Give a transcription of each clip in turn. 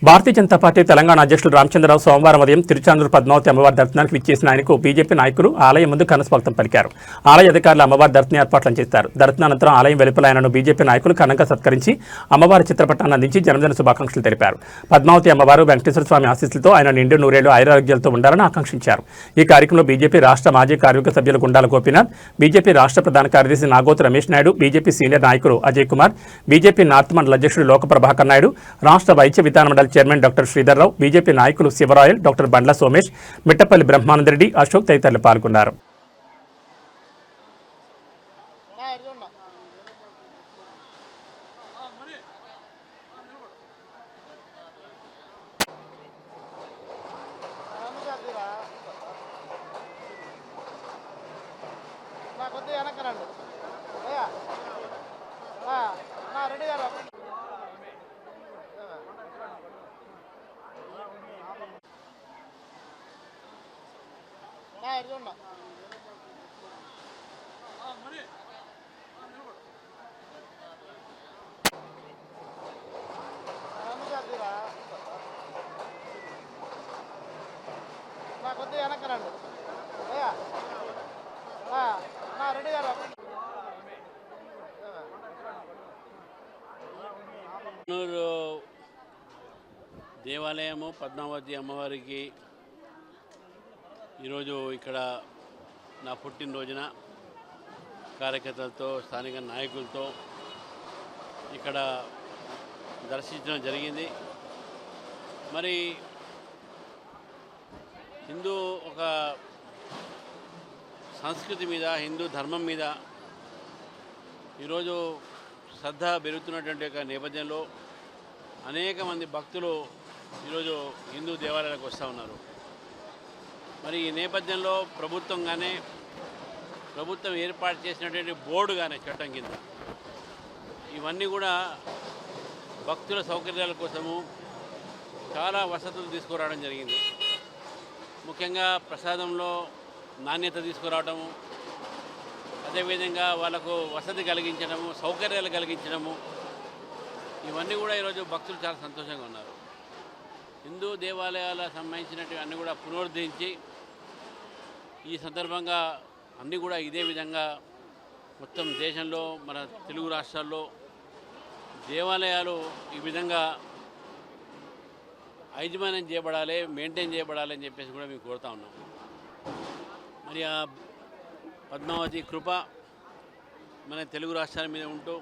Bharatiya Janata party Telangana అధ్యక్షులు రామచంద్రరావు సోమవారం ఉదయం తిరుచానూరు పద్మావతి అమ్మవారి దర్శనానికి విచ్చేసిన ఆయనకు బీజేపీ నాయకులు ఆలయం ముందు ఘనస్వాగతం పలికారు. ఆలయ అధికారులు అమ్మవారి దర్శన ఏర్పాట్లను చేశారు. దర్శనానంతరం ఆలయం వెలుపల ఆయనను బీజేపీ నాయకులు ఘనంగా సత్కరించి అమ్మవారి చిత్రపటాన్ని అందించి జన్మదిన శుభాకాంక్షలు తెలిపారు. పద్మావతి అమ్మవారు వెంకటేశ్వర స్వామి ఆశీస్సులతో ఆయన నిండు నూరేళ్లు ఆయురారోగ్యాలతో ఉండాలని ఆకాంక్షించారు. ఈ కార్యక్రమంలో బీజేపీ రాష్ట్ర మాజీ కార్యవర్గ సభ్యులు గుండాల గోపీనాథ్, బీజేపీ రాష్ట్ర ప్రధాన కార్యదర్శి నాగోతు రమేష్ నాయుడు, బీజేపీ సీనియర్ నాయకులు అజయ్ కుమార్, బీజేపీ నార్త్ మండల అధ్యక్షుడు లోక ప్రభాకర్ నాయుడు, రాష్ట్ర వైద్య విధాన మండలి చైర్మన్ డాక్టర్ శ్రీధర్రావు, బీజేపీ నాయకులు శివరాయల్, డాక్టర్ బండ్ల సోమేష్, మిట్టపల్లి బ్రహ్మానందరెడ్డి, అశోక్ తదితరులు పాల్గొన్నారు. దేవాలయము పద్మావతి అమ్మవారికి ఈరోజు ఇక్కడ నా పుట్టినరోజున కార్యకర్తలతో స్థానిక నాయకులతో ఇక్కడ దర్శించడం జరిగింది. మరి హిందూ ఒక సంస్కృతి మీద, హిందూ ధర్మం మీద ఈరోజు శ్రద్ధ పెరుగుతున్నటువంటి ఒక నేపథ్యంలో అనేక మంది భక్తులు ఈరోజు హిందూ దేవాలయాలకు వస్తూ ఉన్నారు. మరి ఈ నేపథ్యంలో ప్రభుత్వం ఏర్పాటు చేసినటువంటి బోర్డు కానీ చట్టం కింద ఇవన్నీ కూడా భక్తుల సౌకర్యాల కోసము చాలా వసతులు తీసుకురావడం జరిగింది. ముఖ్యంగా ప్రసాదంలో నాణ్యత తీసుకురావడము, అదేవిధంగా వాళ్ళకు వసతి కలిగించడము, సౌకర్యాలు కలిగించడము, ఇవన్నీ కూడా ఈరోజు భక్తులు చాలా సంతోషంగా ఉన్నారు. హిందూ దేవాలయాలకు సంబంధించినవి అన్నీ కూడా పునరుద్ధరించి ఈ సందర్భంగా అన్నీ కూడా ఇదే విధంగా మొత్తం దేశంలో, మన తెలుగు రాష్ట్రాల్లో దేవాలయాలు ఈ విధంగా యాజమాన్యం చేయబడాలి, మెయింటైన్ చేయబడాలి అని చెప్పేసి కూడా మేము కోరుతా ఉన్నాం. మరి ఆ పద్మావతి కృప మన తెలుగు రాష్ట్రాల మీద ఉంటూ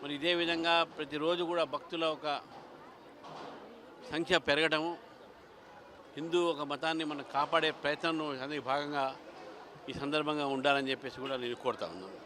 మరి ఇదే విధంగా ప్రతిరోజు కూడా భక్తుల ఒక సంఖ్య పెరగడము, హిందూ ఒక మతాన్ని మనం కాపాడే ప్రయత్నంలో అందుకు భాగంగా ఈ సందర్భంగా ఉండాలని చెప్పేసి కూడా నేను కోరుతా ఉన్నాను.